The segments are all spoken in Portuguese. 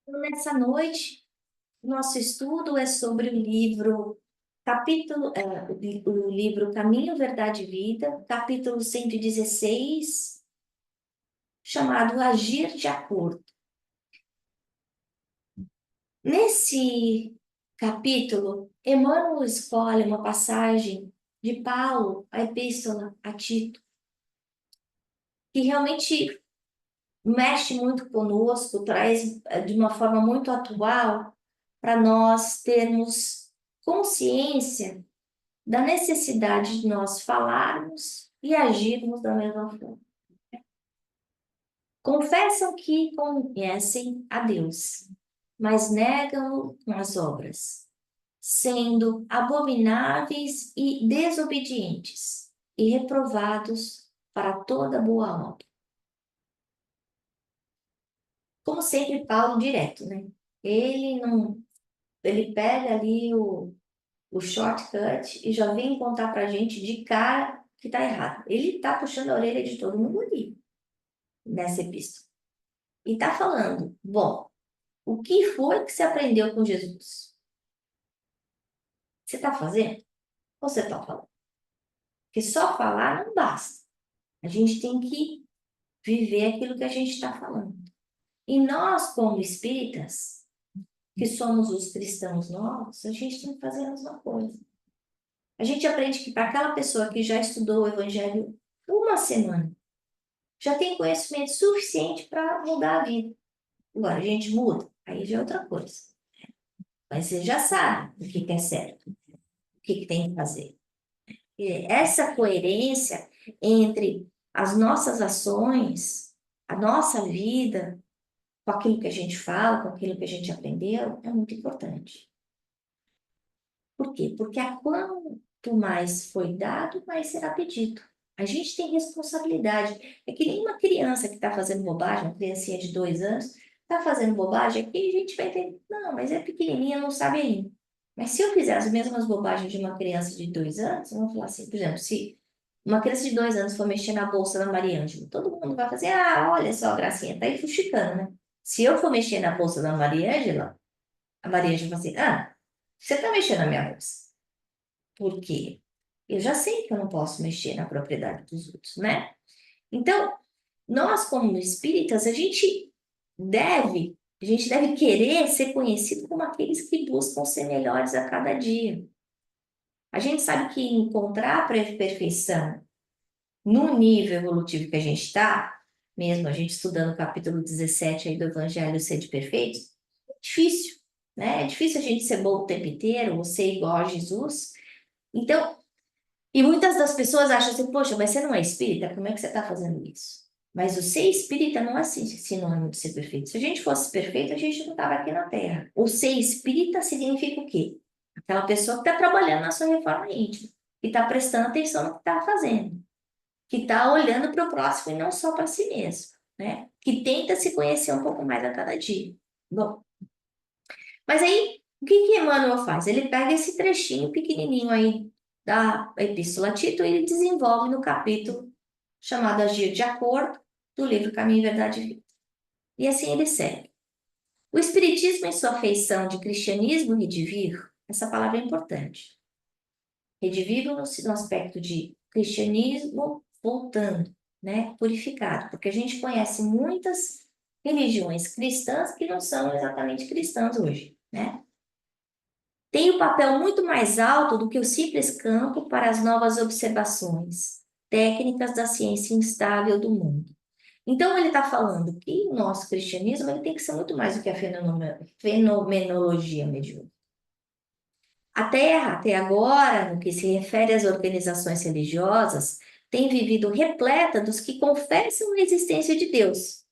Nessa noite, nosso estudo é sobre o livro Caminho, Verdade e Vida, capítulo 116, chamado Agir de Acordo. Nesse capítulo, Emmanuel escolhe uma passagem de Paulo, a Epístola a Tito, que realmente mexe muito conosco, traz de uma forma muito atual para nós termos consciência da necessidade de nós falarmos e agirmos da mesma forma. Confessam que conhecem a Deus, mas negam-o com as obras, sendo abomináveis e desobedientes, e reprovados para toda boa obra. Como sempre, Paulo direto, né? Ele não, ele pega ali o shortcut e já vem contar pra gente de cara que tá errado. Ele tá puxando a orelha de todo mundo ali, nessa epístola. E tá falando, bom, o que foi que você aprendeu com Jesus? Você tá fazendo? Ou você tá falando? Porque só falar não basta. A gente tem que viver aquilo que a gente está falando. E nós, como espíritas, que somos os cristãos novos, a gente tem que fazer a mesma coisa. A gente aprende que para aquela pessoa que já estudou o Evangelho uma semana, já tem conhecimento suficiente para mudar a vida. Agora, a gente muda, aí já é outra coisa. Mas você já sabe o que é certo, o que tem que fazer. E essa coerência entre as nossas ações, a nossa vida, com aquilo que a gente fala, com aquilo que a gente aprendeu, é muito importante. Por quê? Porque a quanto mais foi dado, mais será pedido. A gente tem responsabilidade. É que nem uma criança que está fazendo bobagem, uma criancinha de 2 anos, está fazendo bobagem, aqui a gente vai ter. Não, mas é pequenininha, não sabe ainda. Mas se eu fizer as mesmas bobagens de uma criança de 2 anos, vamos falar assim, por exemplo, se uma criança de 2 anos for mexer na bolsa da Maria Ângela, todo mundo vai fazer, ah, olha só, gracinha, tá aí fuxicando, né? Se eu for mexer na bolsa da Maria Ângela, a Maria Ângela vai assim, ah, você está mexendo na minha bolsa. Por quê? Eu já sei que eu não posso mexer na propriedade dos outros, né? Então, nós, como espíritas, a gente deve querer ser conhecido como aqueles que buscam ser melhores a cada dia. A gente sabe que encontrar a perfeição no nível evolutivo que a gente está, mesmo a gente estudando o capítulo 17 aí do Evangelho Ser de Perfeitos, é difícil, né? É difícil a gente ser bom o tempo inteiro, ou ser igual a Jesus. Então, e muitas das pessoas acham assim, poxa, mas você não é espírita? Como é que você está fazendo isso? Mas o ser espírita não é assim, sinônimo de ser perfeito. Se a gente fosse perfeito, a gente não estava aqui na Terra. O ser espírita significa o quê? Aquela pessoa que está trabalhando na sua reforma íntima, que está prestando atenção no que está fazendo, que está olhando para o próximo e não só para si mesmo, né? Que tenta se conhecer um pouco mais a cada dia. Bom, mas aí, o que que Emmanuel faz? Ele pega esse trechinho pequenininho aí da Epístola a Tito e ele desenvolve no capítulo chamado Agir de Acordo, do livro Caminho, Verdade e Vida. E assim ele segue. O Espiritismo, em sua feição de cristianismo redivivo, essa palavra é importante. Redivivo no aspecto de cristianismo voltando, né? Purificado, porque a gente conhece muitas religiões cristãs que não são exatamente cristãs hoje, né? Tem um papel muito mais alto do que o simples campo para as novas observações técnicas da ciência instável do mundo. Então, ele está falando que o nosso cristianismo ele tem que ser muito mais do que a fenomenologia mediúnica. A Terra, até agora, no que se refere às organizações religiosas, tem vivido repleta dos que confessam a existência de Deus,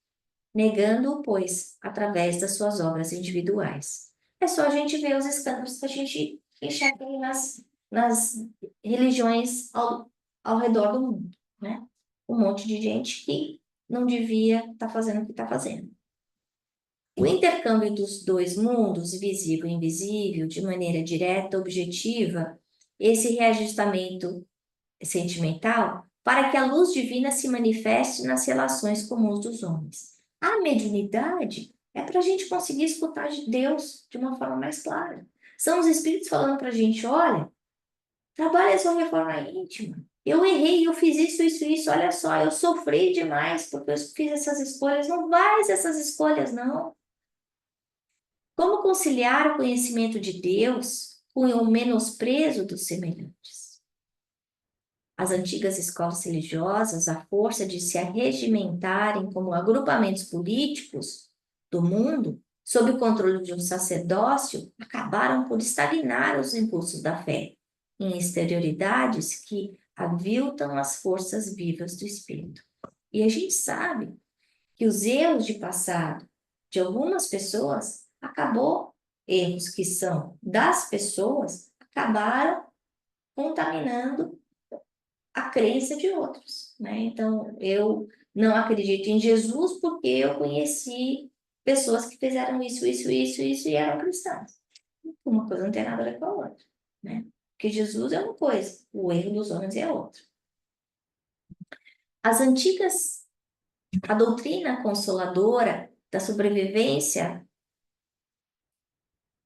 negando-o, pois, através das suas obras individuais. É só a gente ver os escândalos que a gente enxerga aí nas religiões ao redor do mundo, né? Um monte de gente que não devia estar fazendo o que está fazendo. O intercâmbio dos dois mundos, visível e invisível, de maneira direta, objetiva, esse reajustamento sentimental, para que a luz divina se manifeste nas relações comuns dos homens. A mediunidade É para a gente conseguir escutar de Deus de uma forma mais clara. São os Espíritos falando para a gente, olha, trabalha a sua reforma íntima. Eu errei, eu fiz isso, olha só, eu sofri demais porque eu fiz essas escolhas. Não faz essas escolhas, não. Como conciliar o conhecimento de Deus com o menosprezo dos semelhantes? As antigas escolas religiosas, à força de se arregimentarem como agrupamentos políticos do mundo, sob o controle de um sacerdócio, acabaram por estagnar os impulsos da fé em exterioridades que aviltam as forças vivas do espírito. E a gente sabe que os erros de passado de algumas pessoas erros que são das pessoas, acabaram contaminando a crença de outros, né? Então, eu não acredito em Jesus porque eu conheci pessoas que fizeram isso e eram cristãs. Uma coisa não tem nada a ver com a outra, né? Porque Jesus é uma coisa, o erro dos homens é outra. A doutrina consoladora da sobrevivência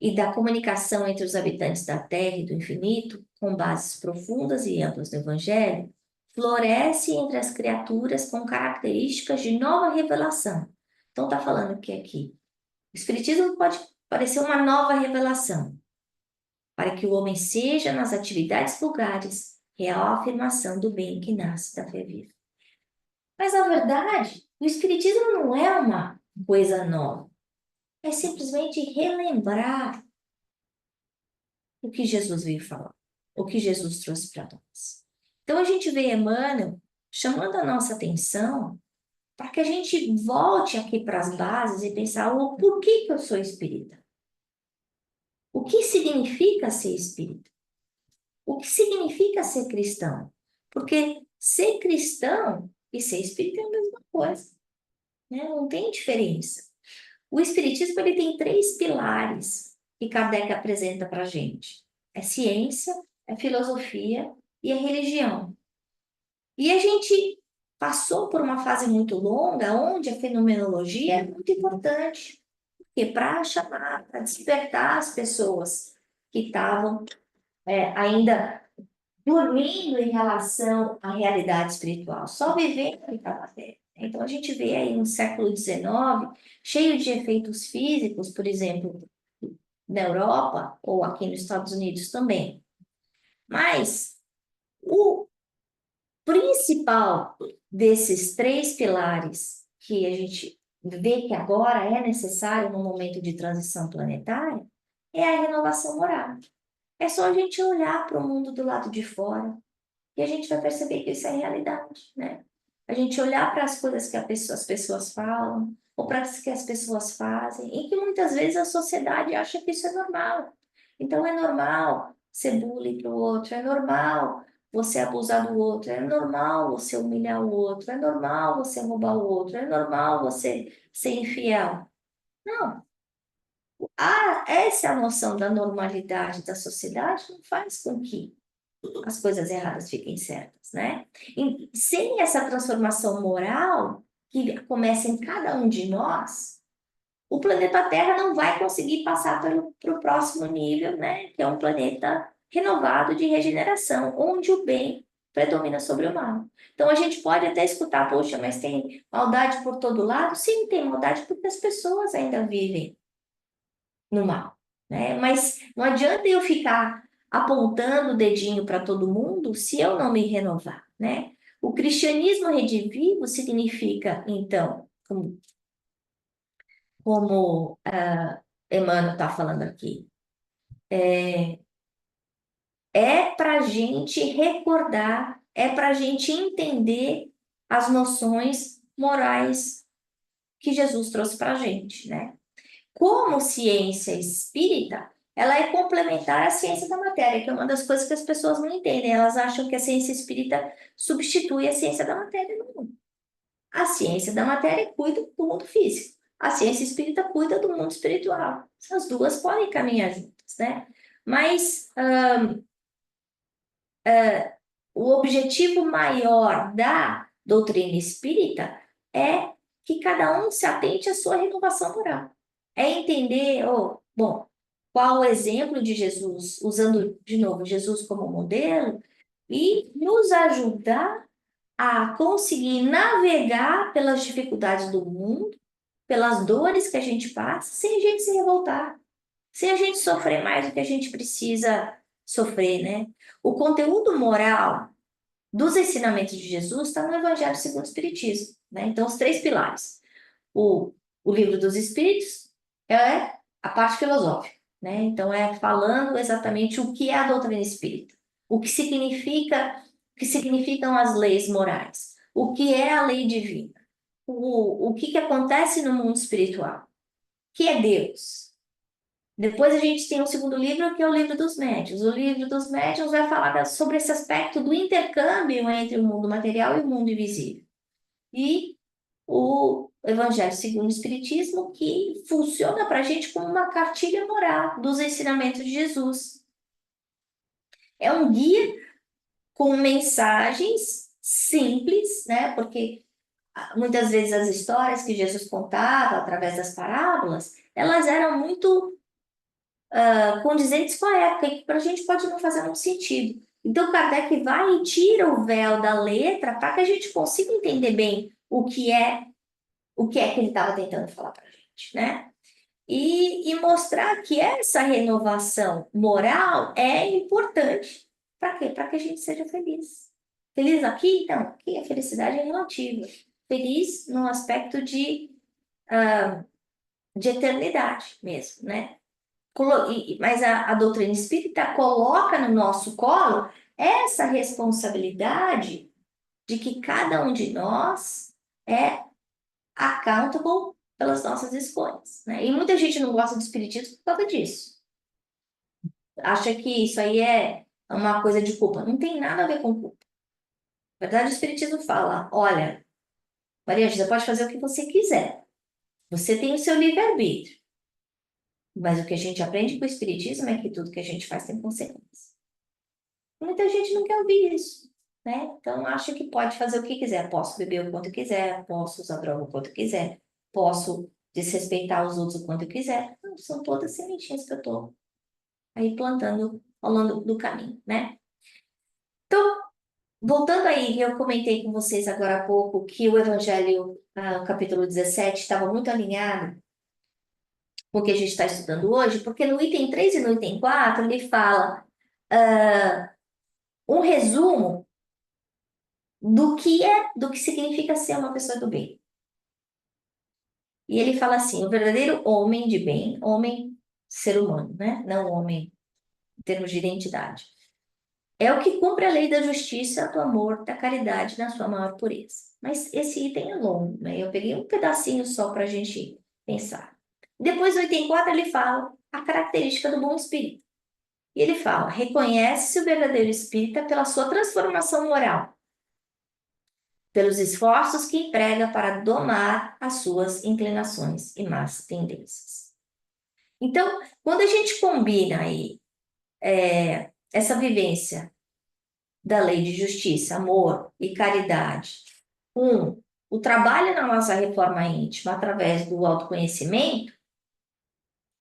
e da comunicação entre os habitantes da Terra e do infinito, com bases profundas e amplas no Evangelho, floresce entre as criaturas com características de nova revelação. Então, está falando que aqui o Espiritismo pode parecer uma nova revelação, para que o homem seja, nas atividades vulgares, real afirmação do bem que nasce da fé viva. Mas, na verdade, o Espiritismo não é uma coisa nova, é simplesmente relembrar o que Jesus veio falar, o que Jesus trouxe para nós. Então a gente vê Emmanuel chamando a nossa atenção para que a gente volte aqui para as bases e pensar o porquê que eu sou espírita. O que significa ser espírita? O que significa ser cristão? Porque ser cristão e ser espírita é a mesma coisa, né? Não tem diferença. O espiritismo ele tem 3 pilares que Kardec apresenta para a gente. É ciência, é filosofia e é religião. E a gente passou por uma fase muito longa onde a fenomenologia é muito importante, porque para chamar, para despertar as pessoas que estavam ainda dormindo em relação à realidade espiritual, só vivendo aquela terra. Então a gente vê aí no século XIX, cheio de efeitos físicos, por exemplo, na Europa ou aqui nos Estados Unidos também. Mas o principal desses 3 pilares que a gente vê que agora é necessário no momento de transição planetária é a renovação moral. É só a gente olhar para o mundo do lado de fora e a gente vai perceber que isso é realidade, né? A gente olhar para as coisas que as pessoas falam ou para as que as pessoas fazem e que muitas vezes a sociedade acha que isso é normal. Então é normal ser bullying para o outro, é normal você abusar do outro, é normal você humilhar o outro, é normal você roubar o outro, é normal você ser infiel. Não. Essa é a noção da normalidade da sociedade não faz com que as coisas erradas fiquem certas, né? E sem essa transformação moral que começa em cada um de nós, o planeta Terra não vai conseguir passar para o próximo nível, né? Que é um planeta renovado de regeneração, onde o bem predomina sobre o mal. Então a gente pode até escutar, poxa, mas tem maldade por todo lado? Sim, tem maldade porque as pessoas ainda vivem no mal, né? Mas não adianta eu ficar apontando o dedinho para todo mundo se eu não me renovar, né? O cristianismo redivivo significa, então, como Emmanuel está falando aqui, é para a gente recordar, é para a gente entender as noções morais que Jesus trouxe para a gente, né? Como ciência espírita, ela é complementar à ciência da matéria, que é uma das coisas que as pessoas não entendem. Elas acham que a ciência espírita substitui a ciência da matéria no mundo. A ciência da matéria cuida do mundo físico. A ciência espírita cuida do mundo espiritual. As duas podem caminhar juntas, né? Mas o objetivo maior da doutrina espírita é que cada um se atente à sua renovação moral. É entender, bom, qual o exemplo de Jesus, usando de novo Jesus como modelo, e nos ajudar a conseguir navegar pelas dificuldades do mundo, pelas dores que a gente passa, sem a gente se revoltar, sem a gente sofrer mais do que a gente precisa sofrer, né? O conteúdo moral dos ensinamentos de Jesus está no Evangelho segundo o Espiritismo, né? Então, os três pilares. O, o livro dos Espíritos é a parte filosófica, né? Então, é falando exatamente o que é a doutrina espírita, o que significam as leis morais, o que é a lei divina, o que acontece no mundo espiritual, o que é Deus. Depois a gente tem o segundo livro, que é o livro dos médiuns. O livro dos médiuns vai falar sobre esse aspecto do intercâmbio entre o mundo material e o mundo invisível. E o Evangelho segundo o Espiritismo, que funciona para a gente como uma cartilha moral dos ensinamentos de Jesus. É um guia com mensagens simples, né? Porque muitas vezes as histórias que Jesus contava através das parábolas, elas eram muito condizentes com a época, e que para a gente pode não fazer muito sentido. Então, Kardec vai e tira o véu da letra para que a gente consiga entender bem o que é que ele estava tentando falar para a gente, né? E mostrar que essa renovação moral é importante. Para quê? Para que a gente seja feliz. Feliz aqui? Não, aqui a felicidade é relativa. Feliz no aspecto de eternidade mesmo, né? Mas a doutrina espírita coloca no nosso colo essa responsabilidade de que cada um de nós é accountable pelas nossas escolhas, né? E muita gente não gosta do espiritismo por causa disso. Acha que isso aí é uma coisa de culpa. Não tem nada a ver com culpa. Na verdade, o espiritismo fala: olha, Maria, você pode fazer o que você quiser. Você tem o seu livre-arbítrio. Mas o que a gente aprende com o espiritismo é que tudo que a gente faz tem consequência. Muita gente não quer ouvir isso, né? Então acha que pode fazer o que quiser. Posso beber o quanto eu quiser, posso usar droga o quanto eu quiser, posso desrespeitar os outros o quanto eu quiser. Não, são todas sementinhas que eu estou aí plantando ao longo do caminho, né? Então, voltando aí, eu comentei com vocês agora há pouco que o Evangelho, o capítulo 17, estava muito alinhado com o que a gente está estudando hoje, porque no item 3 e no item 4 ele fala um resumo do que significa ser uma pessoa do bem. E ele fala assim: o verdadeiro homem de bem, homem, ser humano, né? Não homem em termos de identidade, é o que cumpre a lei da justiça, do amor, da caridade na sua maior pureza. Mas esse item é longo, né? Eu peguei um pedacinho só para a gente pensar. Depois, no item 4, ele fala a característica do bom espírito. E ele fala: reconhece-se o verdadeiro espírita pela sua transformação moral, pelos esforços que emprega para domar as suas inclinações e más tendências. Então, quando a gente combina aí essa vivência da lei de justiça, amor e caridade com o trabalho na nossa reforma íntima através do autoconhecimento,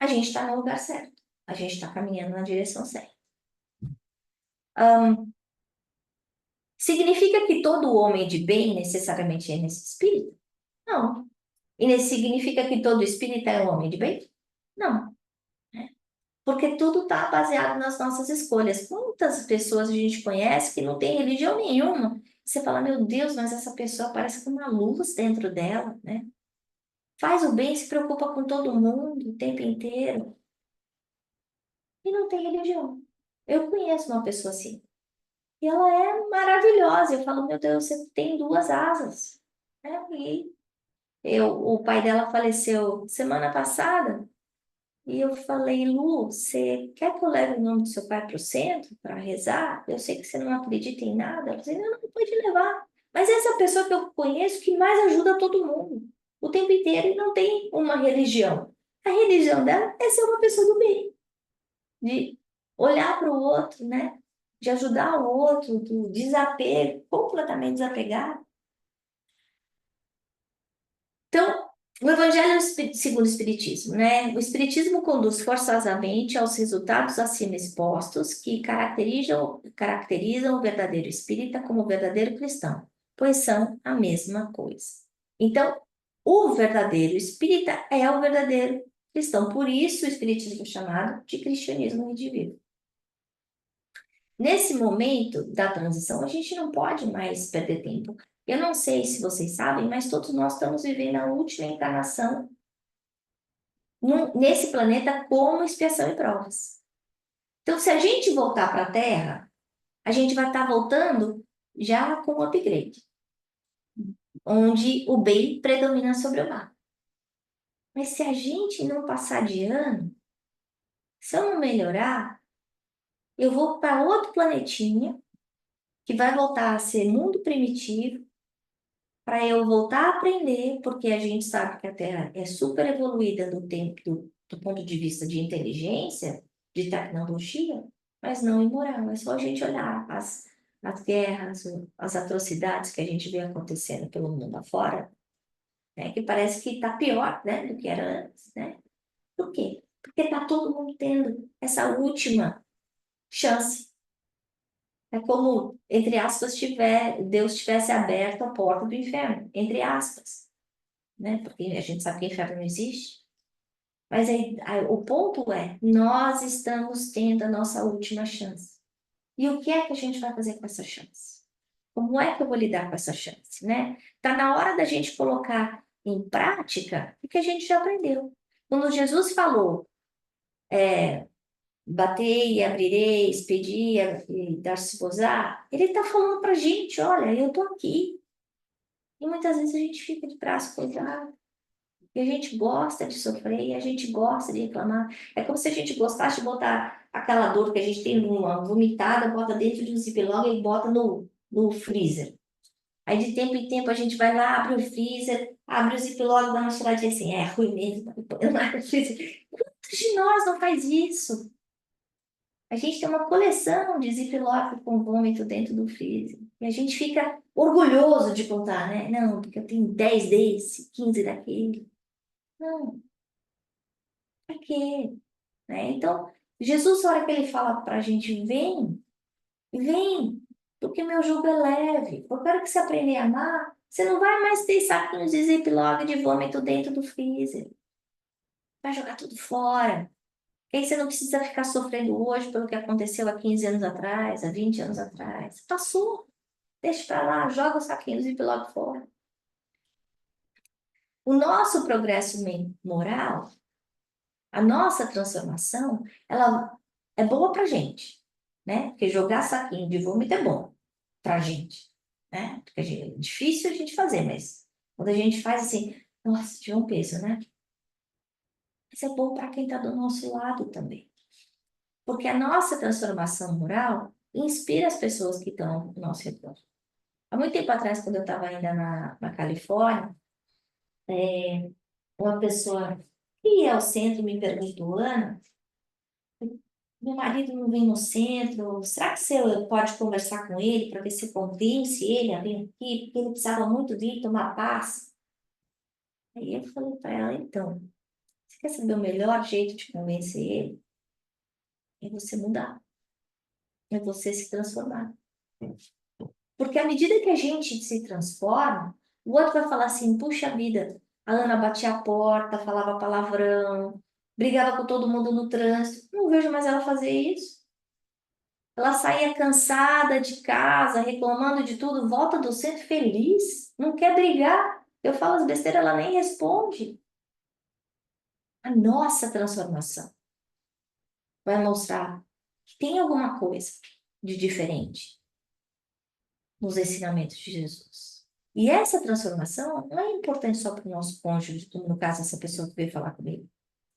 a gente está no lugar certo, a gente está caminhando na direção certa. Significa que todo homem de bem necessariamente é nesse espírito? Não. E significa que todo espírita é um homem de bem? Não. Porque tudo está baseado nas nossas escolhas. Quantas pessoas a gente conhece que não tem religião nenhuma? Você fala, meu Deus, mas essa pessoa parece com uma luz dentro dela, né? Faz o bem, se preocupa com todo mundo o tempo inteiro e não tem religião. Eu conheço uma pessoa assim. E ela é maravilhosa. Eu falo, meu Deus, você tem duas asas. Né? O pai dela faleceu semana passada. E eu falei, Lu, você quer que eu leve o nome do seu pai para o centro para rezar? Eu sei que você não acredita em nada. Eu falei, não, não pode levar. Mas essa pessoa que eu conheço que mais ajuda todo mundo o tempo inteiro e não tem uma religião. A religião dela é ser uma pessoa do bem, de olhar para o outro, né? De ajudar o outro, do desapego, completamente desapegado. Então, O Evangelho segundo o Espiritismo, né? O Espiritismo conduz forçosamente aos resultados acima expostos que caracterizam o verdadeiro espírita como o verdadeiro cristão, pois são a mesma coisa. Então, o verdadeiro espírita é o verdadeiro cristão, por isso o Espiritismo é chamado de cristianismo redivivo. Nesse momento da transição, a gente não pode mais perder tempo. Eu não sei se vocês sabem, mas todos nós estamos vivendo a última encarnação nesse planeta como expiação e provas. Então, se a gente voltar para a Terra, a gente vai estar voltando já com um upgrade, onde o bem predomina sobre o mal. Mas se a gente não passar de ano, se eu não melhorar, eu vou para outro planetinha, que vai voltar a ser mundo primitivo, para eu voltar a aprender, porque a gente sabe que a Terra é super evoluída do ponto de vista de inteligência, de tecnologia, mas não imoral. É só a gente olhar as guerras, as atrocidades que a gente vê acontecendo pelo mundo afora, né, que parece que está pior, né, do que era antes, né? Por quê? Porque está todo mundo tendo essa última chance. É como, entre aspas, Deus tivesse aberto a porta do inferno, entre aspas, né? Porque a gente sabe que o inferno não existe. Mas o ponto é, nós estamos tendo a nossa última chance. E o que é que a gente vai fazer com essa chance? Como é que eu vou lidar com essa chance, né? Tá na hora da gente colocar em prática o que a gente já aprendeu. Quando Jesus falou, batei e abrireis, pedi e dar-se-vos-á, ele está falando para a gente, olha, eu estou aqui. E muitas vezes a gente fica de braço cruzado. E a gente gosta de sofrer, e a gente gosta de reclamar. É como se a gente gostasse de botar aquela dor que a gente tem uma vomitada, bota dentro de um ziploc e bota no freezer. Aí de tempo em tempo a gente vai lá, abre o freezer, abre o ziploc, dá uma cheiradinha assim, é ruim mesmo, põe lá no freezer. Quantos de nós não faz isso? A gente tem uma coleção de ziploc com vômito dentro do freezer. E a gente fica orgulhoso de contar, né? Não, porque eu tenho 10 desse, 15 daquele. Não, pra quê? Né? Então, Jesus, na hora que ele fala para a gente, vem, vem, porque meu jugo é leve. Eu quero que você aprenda a amar. Você não vai mais ter saquinhos de ziploc de vômito dentro do freezer. Vai jogar tudo fora. E aí você não precisa ficar sofrendo hoje pelo que aconteceu há 15 anos atrás, há 20 anos atrás. Passou. Deixa pra lá, joga os saquinhos de ziploc fora. O nosso progresso moral, a nossa transformação, ela é boa pra gente, né? Porque jogar saquinho de vômito é bom pra gente, né? Porque é difícil a gente fazer, mas quando a gente faz assim, nossa, tinha um peso, né? Isso é bom para quem está do nosso lado também. Porque a nossa transformação moral inspira as pessoas que estão ao nosso redor. Há muito tempo atrás, quando eu estava ainda na Califórnia, uma pessoa que ia ao centro me perguntou, Ana, meu marido não vem no centro, será que você pode conversar com ele para ver se convence ele a vir aqui? Porque ele precisava muito vir tomar paz. Aí eu falei para ela, então, você quer saber o melhor jeito de convencer ele? É você mudar, é você se transformar. Porque à medida que a gente se transforma, o outro vai falar assim, puxa vida, a Ana batia a porta, falava palavrão, brigava com todo mundo no trânsito. Não vejo mais ela fazer isso. Ela saía cansada de casa, reclamando de tudo, volta do centro feliz, não quer brigar. Eu falo as besteiras, ela nem responde. A nossa transformação vai mostrar que tem alguma coisa de diferente nos ensinamentos de Jesus. E essa transformação não é importante só para o nosso cônjuge, como no caso essa pessoa que veio falar comigo,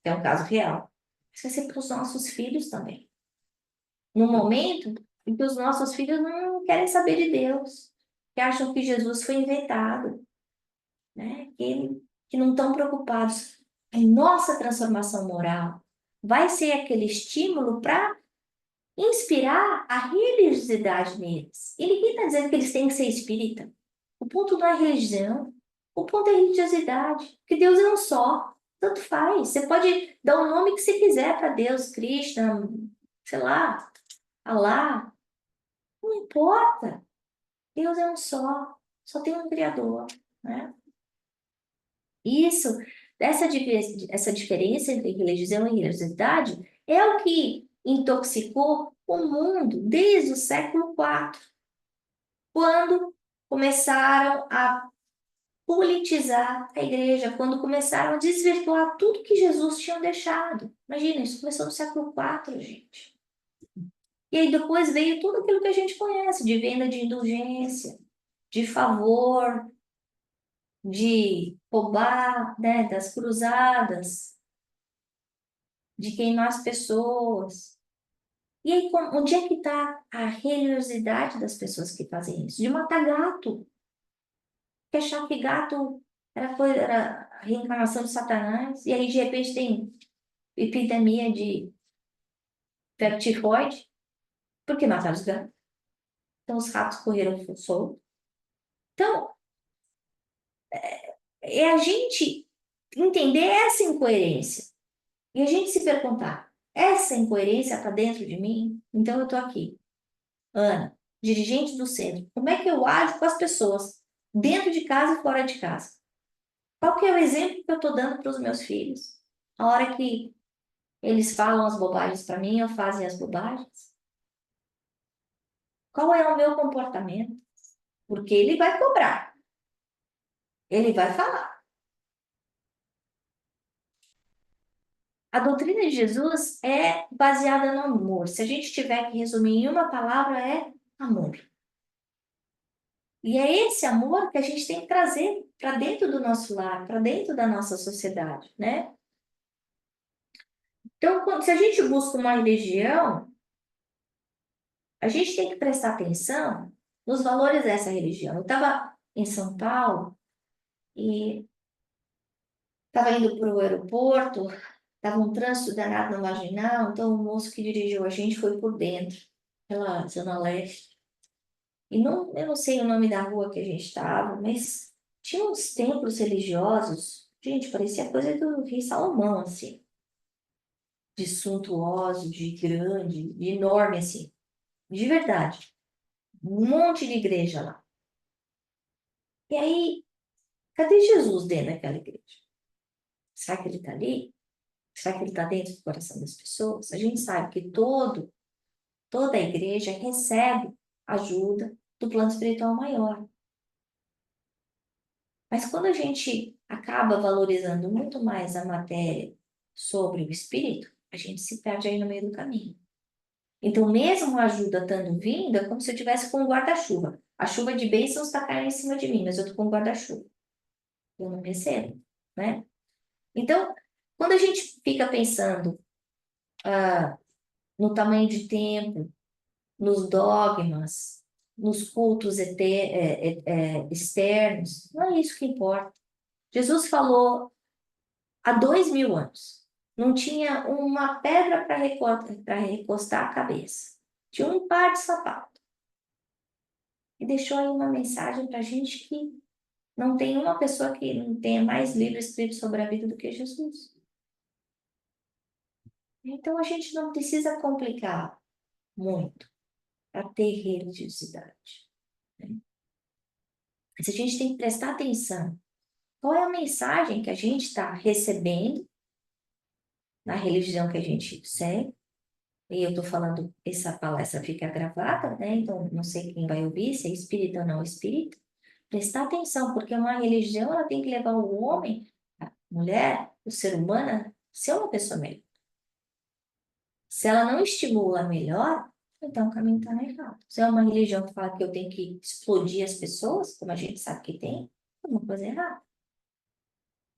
que é um caso real, mas vai ser para os nossos filhos também. No momento em que os nossos filhos não querem saber de Deus, que acham que Jesus foi inventado, né? Que não estão preocupados. A nossa transformação moral vai ser aquele estímulo para inspirar a religiosidade neles. E ninguém está dizendo que eles têm que ser espírita. O ponto não é religião. O ponto é religiosidade, porque Deus é um só, tanto faz. Você pode dar o nome que você quiser para Deus, Krishna, sei lá, Alá, não importa. Deus é um só tem um Criador, né? Isso, essa diferença entre religião e religiosidade é o que intoxicou o mundo desde o século IV, quando começaram a politizar a igreja, quando começaram a desvirtuar tudo que Jesus tinha deixado. Imagina, isso começou no século IV, gente. E aí depois veio tudo aquilo que a gente conhece, de venda de indulgência, de favor, de roubar, né, das cruzadas, de queimar as pessoas. E aí, onde é que está a religiosidade das pessoas que fazem isso? De matar gato, que achar que gato era a reencarnação de Satanás, e aí de repente tem epidemia de febre tifoide, porque mataram os gatos. Então os ratos correram soltos. Então, é a gente entender essa incoerência e a gente se perguntar, essa incoerência está dentro de mim? Então eu estou aqui, Ana, dirigente do centro, como é que eu ajo com as pessoas, dentro de casa e fora de casa? Qual que é o exemplo que eu estou dando para os meus filhos? A hora que eles falam as bobagens para mim ou fazem as bobagens? Qual é o meu comportamento? Porque ele vai cobrar, ele vai falar. A doutrina de Jesus é baseada no amor. Se a gente tiver que resumir em uma palavra, é amor. E é esse amor que a gente tem que trazer para dentro do nosso lar, para dentro da nossa sociedade, né? Então, se a gente busca uma religião, a gente tem que prestar atenção nos valores dessa religião. Eu estava em São Paulo e estava indo para o aeroporto, estava um trânsito danado na Marginal, então o moço que dirigiu a gente foi por dentro, pela Zona Leste. E não, eu não sei o nome da rua que a gente estava, mas tinha uns templos religiosos. Gente, parecia coisa do rei Salomão, assim. De suntuoso, de grande, de enorme, assim. De verdade. Um monte de igreja lá. E aí, cadê Jesus dentro daquela igreja? Será que ele está ali? Será que ele está dentro do coração das pessoas? A gente sabe que toda a igreja recebe ajuda do plano espiritual maior. Mas quando a gente acaba valorizando muito mais a matéria sobre o espírito, a gente se perde aí no meio do caminho. Então, mesmo a ajuda estando vindo, é como se eu tivesse com um guarda-chuva. A chuva de bênçãos está caindo em cima de mim, mas eu estou com um guarda-chuva. Eu não recebo, né? Então, quando a gente fica pensando no tamanho de tempo, nos dogmas, nos cultos externos, não é isso que importa. Jesus falou há 2000 anos. Não tinha uma pedra para recostar a cabeça. Tinha um par de sapato. E deixou aí uma mensagem para a gente que não tem uma pessoa que não tenha mais livro escrito sobre a vida do que Jesus. Então a gente não precisa complicar muito para ter religiosidade, né? Mas a gente tem que prestar atenção. Qual é a mensagem que a gente está recebendo na religião que a gente segue? E eu estou falando, essa palestra fica gravada, né? Então, não sei quem vai ouvir, se é espírita ou não espírita. Prestar atenção, porque uma religião, ela tem que levar o homem, a mulher, o ser humano, a ser uma pessoa melhor. Se ela não estimula melhor, então o caminho está errado. Se é uma religião que fala que eu tenho que explodir as pessoas, como a gente sabe que tem, é uma coisa errada,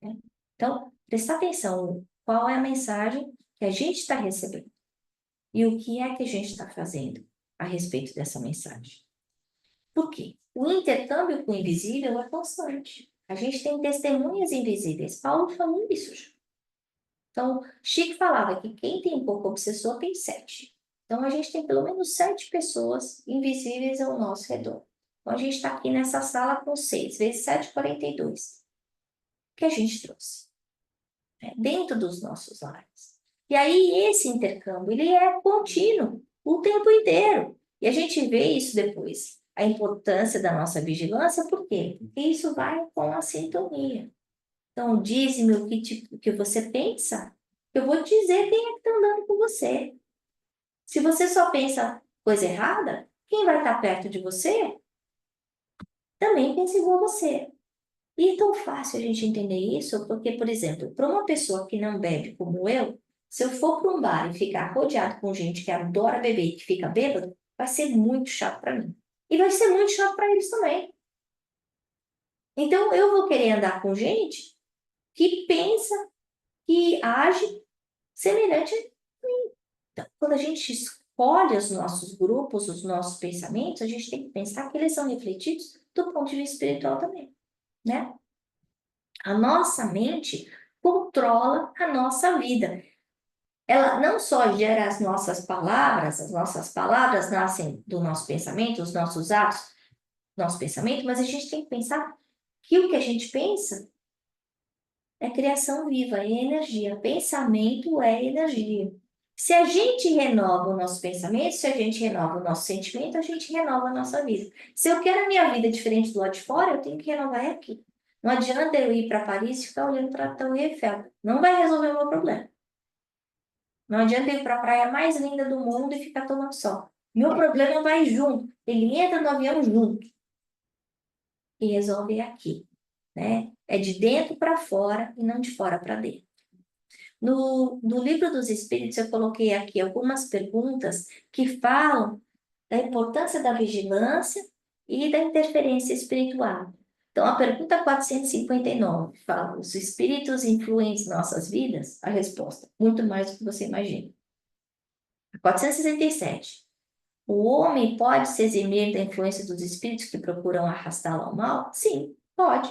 né? Então, prestar atenção, qual é a mensagem que a gente está recebendo e o que é que a gente está fazendo a respeito dessa mensagem. Por quê? O intercâmbio com o invisível é constante. A gente tem testemunhas invisíveis. Paulo falou isso já. Então, Chico falava que quem tem pouco obsessor tem 7. Então, a gente tem pelo menos 7 pessoas invisíveis ao nosso redor. Então, a gente está aqui nessa sala com 6 vezes 7, 42. que a gente trouxe, né, dentro dos nossos lares. E aí esse intercâmbio, ele é contínuo, o tempo inteiro. E a gente vê isso depois, a importância da nossa vigilância, por quê? Porque isso vai com a sintonia. Então, diz-me o que você pensa, eu vou te dizer quem é que está andando com você. Se você só pensa coisa errada, quem vai estar perto de você também pensa igual a você. E é tão fácil a gente entender isso, porque, por exemplo, para uma pessoa que não bebe como eu, se eu for para um bar e ficar rodeado com gente que adora beber e que fica bêbado, vai ser muito chato para mim. E vai ser muito chato para eles também. Então, eu vou querer andar com gente que pensa, que age semelhante a mim. Então, quando a gente escolhe os nossos grupos, os nossos pensamentos, a gente tem que pensar que eles são refletidos do ponto de vista espiritual também, né? A nossa mente controla a nossa vida. Ela não só gera as nossas palavras nascem do nosso pensamento, os nossos atos, nosso pensamento, mas a gente tem que pensar que o que a gente pensa é criação viva, é energia. Pensamento é energia. Se a gente renova o nosso pensamento, se a gente renova o nosso sentimento, a gente renova a nossa vida. Se eu quero a minha vida diferente do lado de fora, eu tenho que renovar aqui. Não adianta eu ir para Paris e ficar olhando para a Torre Eiffel. Não vai resolver o meu problema. Não adianta eu ir para a praia mais linda do mundo e ficar tomando sol. Meu problema vai junto. Ele entra no avião junto e resolve aqui, né? É de dentro para fora e não de fora para dentro. No livro dos Espíritos, eu coloquei aqui algumas perguntas que falam da importância da vigilância e da interferência espiritual. Então, a pergunta 459 fala: os espíritos influem em nossas vidas? A resposta: muito mais do que você imagina. 467. O homem pode se eximir da influência dos espíritos que procuram arrastá-lo ao mal? Sim, pode,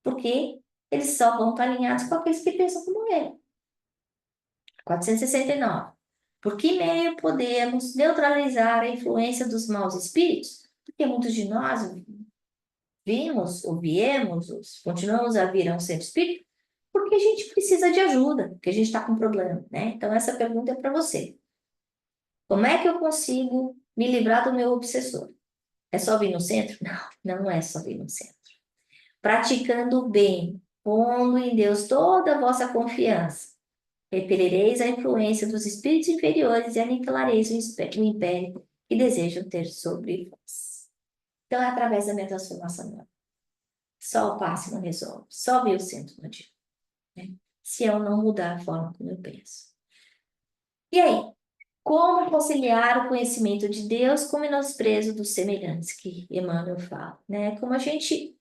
porque eles só vão estar alinhados com aqueles que pensam como ele. 469. Por que meio podemos neutralizar a influência dos maus espíritos? Porque muitos de nós vimos, ou viemos, ou continuamos a vir a um centro espírita, porque a gente precisa de ajuda, porque a gente está com problema, né? Então, essa pergunta é para você. Como é que eu consigo me livrar do meu obsessor? É só vir no centro? Não, não é só vir no centro. Praticando o bem, pondo em Deus toda a vossa confiança, repelireis a influência dos espíritos inferiores e aniquilareis o império que desejam ter sobre vós. Então, é através da minha transformação. Só o passe não resolve. Só vir o centro não adianta, né? Se eu não mudar a forma como eu penso. E aí? Como conciliar o conhecimento de Deus com o menosprezo dos semelhantes, que Emmanuel fala, né? Como a gente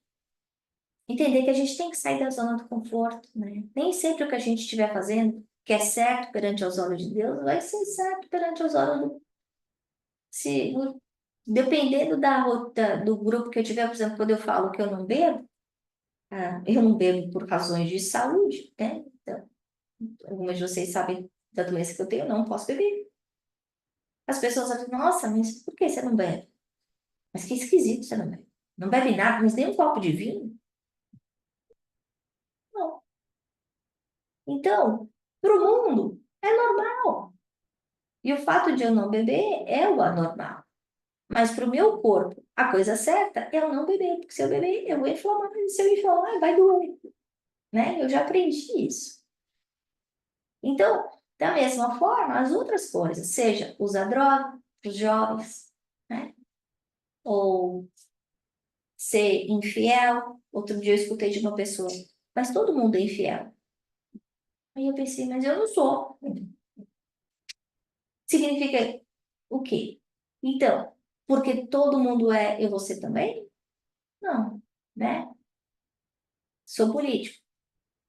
entender que a gente tem que sair da zona do conforto, né? Nem sempre o que a gente estiver fazendo, que é certo perante os olhos de Deus, vai ser certo perante os olhos do... Se, dependendo do grupo que eu tiver, por exemplo, quando eu falo que eu não bebo, eu não bebo por razões de saúde, né? Então, algumas de vocês sabem da doença que eu tenho, eu não posso beber. As pessoas falam, nossa, mas por que você não bebe? Mas que esquisito você não bebe. Não bebe nada, mas nem um copo de vinho? Não. Então, para o mundo, é normal. E o fato de eu não beber é o anormal. Mas para o meu corpo, a coisa certa é eu não beber, porque se eu beber, eu vou inflamar, e se eu inflamar, vai doer, né? Eu já aprendi isso. Então, da mesma forma, as outras coisas, seja usar droga para os jovens, né? Ou ser infiel. Outro dia eu escutei de uma pessoa, mas todo mundo é infiel. Aí eu pensei, mas eu não sou. Significa o quê? Então, porque todo mundo é, eu vou ser também? Não, né? Sou político.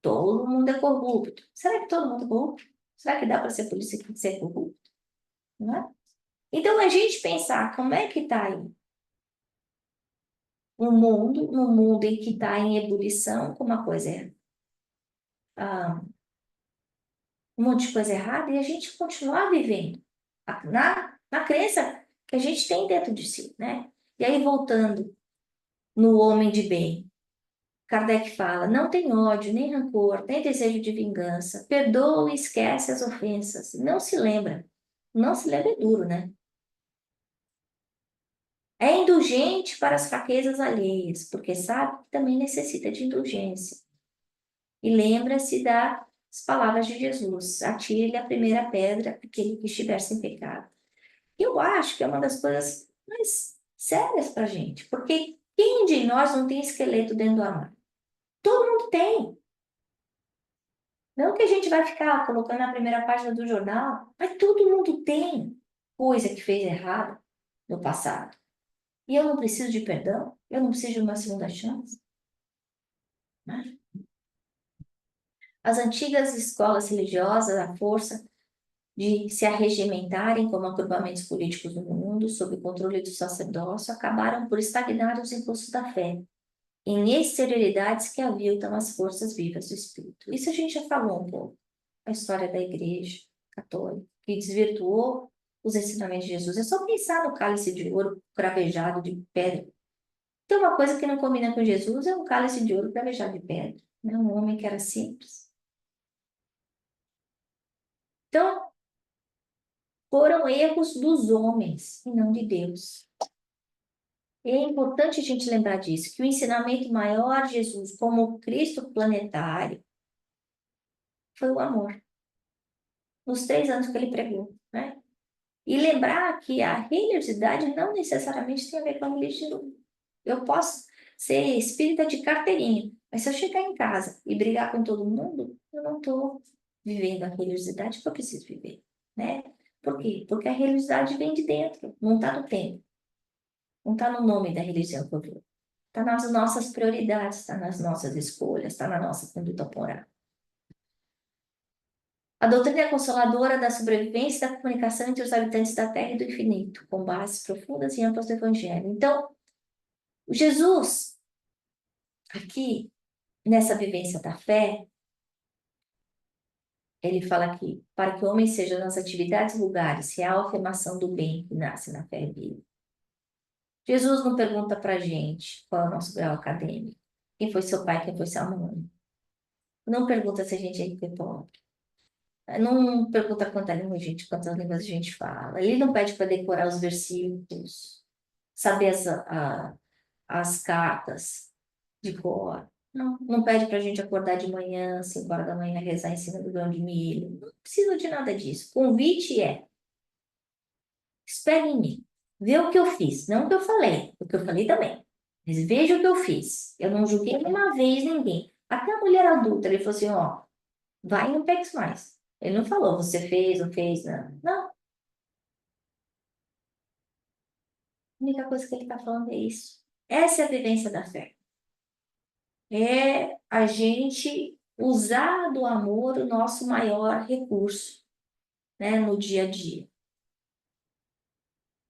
Todo mundo é corrupto. Será que todo mundo é corrupto? Será que dá para ser polícia e ser corrupto? Não é? Então, a gente pensar como é que está aí o mundo, num mundo em que está em ebulição, com uma coisa, ah, um monte de coisa errada, e a gente continuar vivendo na crença que a gente tem dentro de si, né? E aí, voltando no homem de bem, Kardec fala, não tem ódio, nem rancor, nem desejo de vingança, perdoa e esquece as ofensas, não se lembra. Não se lembra é duro, né? É indulgente para as fraquezas alheias, porque sabe que também necessita de indulgência. E lembra-se das palavras de Jesus: atire-lhe a primeira pedra, aquele que estiver sem pecado. Eu acho que é uma das coisas mais sérias para a gente, porque quem de nós não tem esqueleto dentro do armário? Todo mundo tem. Não que a gente vai ficar colocando na primeira página do jornal, mas todo mundo tem coisa que fez errado no passado. E eu não preciso de perdão, eu não preciso de uma segunda chance, né? As antigas escolas religiosas, a força de se arregimentarem como agrupamentos políticos do mundo, sob o controle do sacerdócio, acabaram por estagnar os impulsos da fé, em exterioridades que aviltam as forças vivas do espírito. Isso a gente já falou um pouco. A história da Igreja Católica, que desvirtuou os ensinamentos de Jesus. É só pensar no cálice de ouro cravejado de pedra. Tem uma coisa que não combina com Jesus, é um cálice de ouro cravejado de pedra. Né? Um homem que era simples. Então, foram erros dos homens e não de Deus. E é importante a gente lembrar disso, que o ensinamento maior de Jesus como Cristo planetário foi o amor, nos 3 anos que ele pregou, né? E lembrar que a religiosidade não necessariamente tem a ver com a religião. Eu posso ser espírita de carteirinha, mas se eu chegar em casa e brigar com todo mundo, eu não estou vivendo a religiosidade que eu preciso viver, né? Por quê? Porque a religiosidade vem de dentro, não está no tempo, não está no nome da religião que eu vivo. Está nas nossas prioridades, está nas nossas escolhas, está na nossa conduta moral. A doutrina é consoladora da sobrevivência e da comunicação entre os habitantes da Terra e do infinito, com bases profundas e amplas do Evangelho. Então, Jesus, aqui, nessa vivência da fé, ele fala aqui, para que o homem seja nas atividades vulgares, real afirmação do bem que nasce na fé viva. Jesus não pergunta para a gente qual é o nosso grau acadêmico, quem foi seu pai, quem foi sua mãe. Não pergunta se a gente é rico ou pobre. Não pergunta quantas línguas a gente fala. Ele não pede para decorar os versículos, saber as cartas de cor. Não, não pede para a gente acordar de manhã, 5 horas da manhã, rezar em cima do grão de milho. Não precisa de nada disso. Convite é, espere em mim. Vê o que eu fiz, não o que eu falei. O que eu falei também. Mas veja o que eu fiz. Eu não julguei uma vez ninguém. Até a mulher adulta, ele falou assim, ó, vai e não peques mais. Ele não falou, você fez, não fez, não. Não, a única coisa que ele está falando é isso. Essa é a vivência da fé. É a gente usar do amor o nosso maior recurso, né, no dia a dia.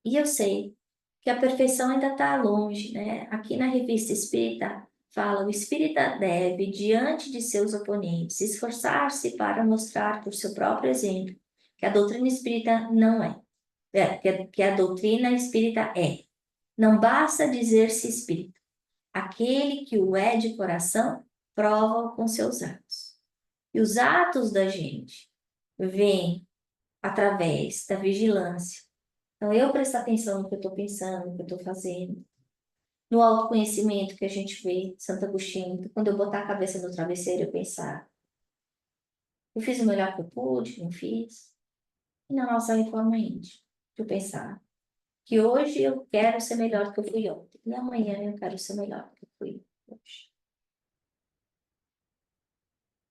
E eu sei que a perfeição ainda está longe, né? Aqui na Revista Espírita fala, o espírita deve, diante de seus oponentes, esforçar-se para mostrar por seu próprio exemplo que a doutrina espírita não que a doutrina espírita é. Não basta dizer-se espírita. Aquele que o é de coração prova com seus atos. E os atos da gente vêm através da vigilância. Então, eu prestar atenção no que eu estou pensando, no que eu estou fazendo, no autoconhecimento que a gente vê, Santo Agostinho, quando eu botar a cabeça no travesseiro, eu pensar, eu fiz o melhor que eu pude, não fiz. E na nossa reforma íntima, eu pensar que hoje eu quero ser melhor do que eu fui ontem, e amanhã eu quero ser melhor do que eu fui hoje.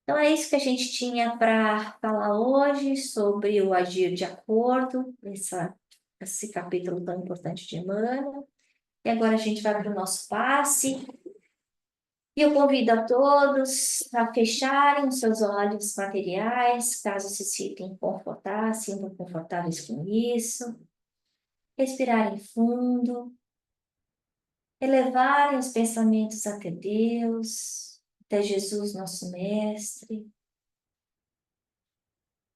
Então, é isso que a gente tinha para falar hoje sobre o agir de acordo, esse capítulo tão importante de Emmanuel. E agora a gente vai para o nosso passe. E eu convido a todos a fecharem os seus olhos materiais, caso se sintam confortáveis com isso. Respirarem fundo, elevarem os pensamentos até Deus, até Jesus, nosso Mestre,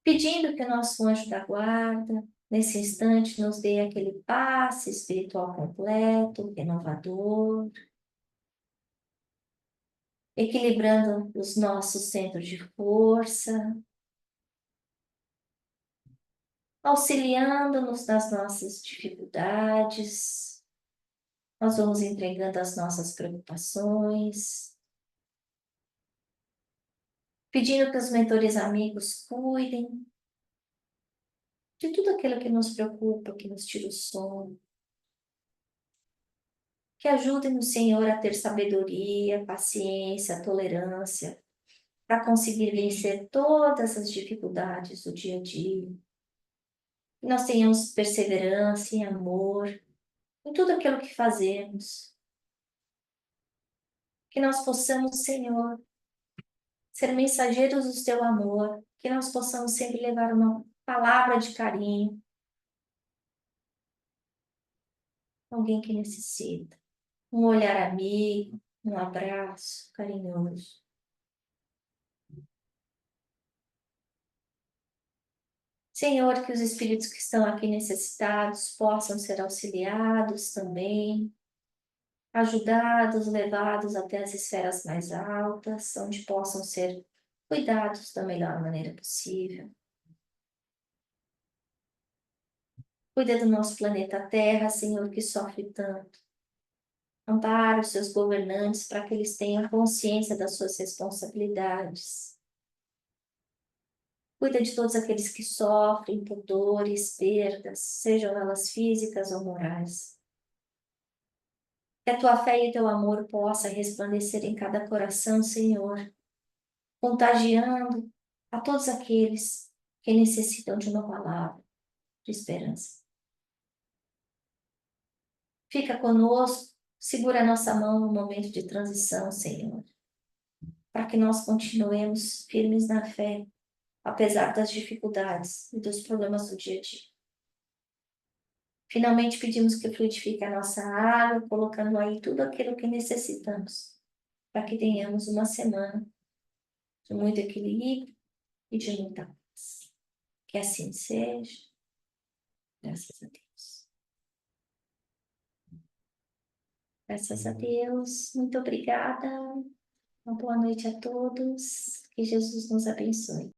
pedindo que o nosso anjo da guarda, nesse instante, nos dê aquele passe espiritual completo, renovador, equilibrando os nossos centros de força, auxiliando-nos nas nossas dificuldades. Nós vamos entregando as nossas preocupações, pedindo que os mentores amigos cuidem de tudo aquilo que nos preocupa, que nos tira o sono. Que ajudem-nos, Senhor, a ter sabedoria, paciência, tolerância, para conseguir vencer todas as dificuldades do dia a dia. Que nós tenhamos perseverança e amor em tudo aquilo que fazemos. Que nós possamos, Senhor, ser mensageiros do teu amor. Que nós possamos sempre levar uma palavra de carinho a alguém que necessita. Um olhar amigo, um abraço carinhoso. Senhor, que os espíritos que estão aqui necessitados possam ser auxiliados também, ajudados, levados até as esferas mais altas, onde possam ser cuidados da melhor maneira possível. Cuida do nosso planeta Terra, Senhor, que sofre tanto. Ampara os seus governantes para que eles tenham consciência das suas responsabilidades. Cuida de todos aqueles que sofrem por dores, perdas, sejam elas físicas ou morais. Que a tua fé e o teu amor possa resplandecer em cada coração, Senhor, contagiando a todos aqueles que necessitam de uma palavra de esperança. Fica conosco, segura a nossa mão no momento de transição, Senhor, para que nós continuemos firmes na fé, apesar das dificuldades e dos problemas do dia a dia. Finalmente pedimos que fluidifique a nossa água, colocando aí tudo aquilo que necessitamos, para que tenhamos uma semana de muito equilíbrio e de muita paz. Que assim seja, graças a Deus. Graças a Deus, muito obrigada. Uma boa noite a todos. Que Jesus nos abençoe.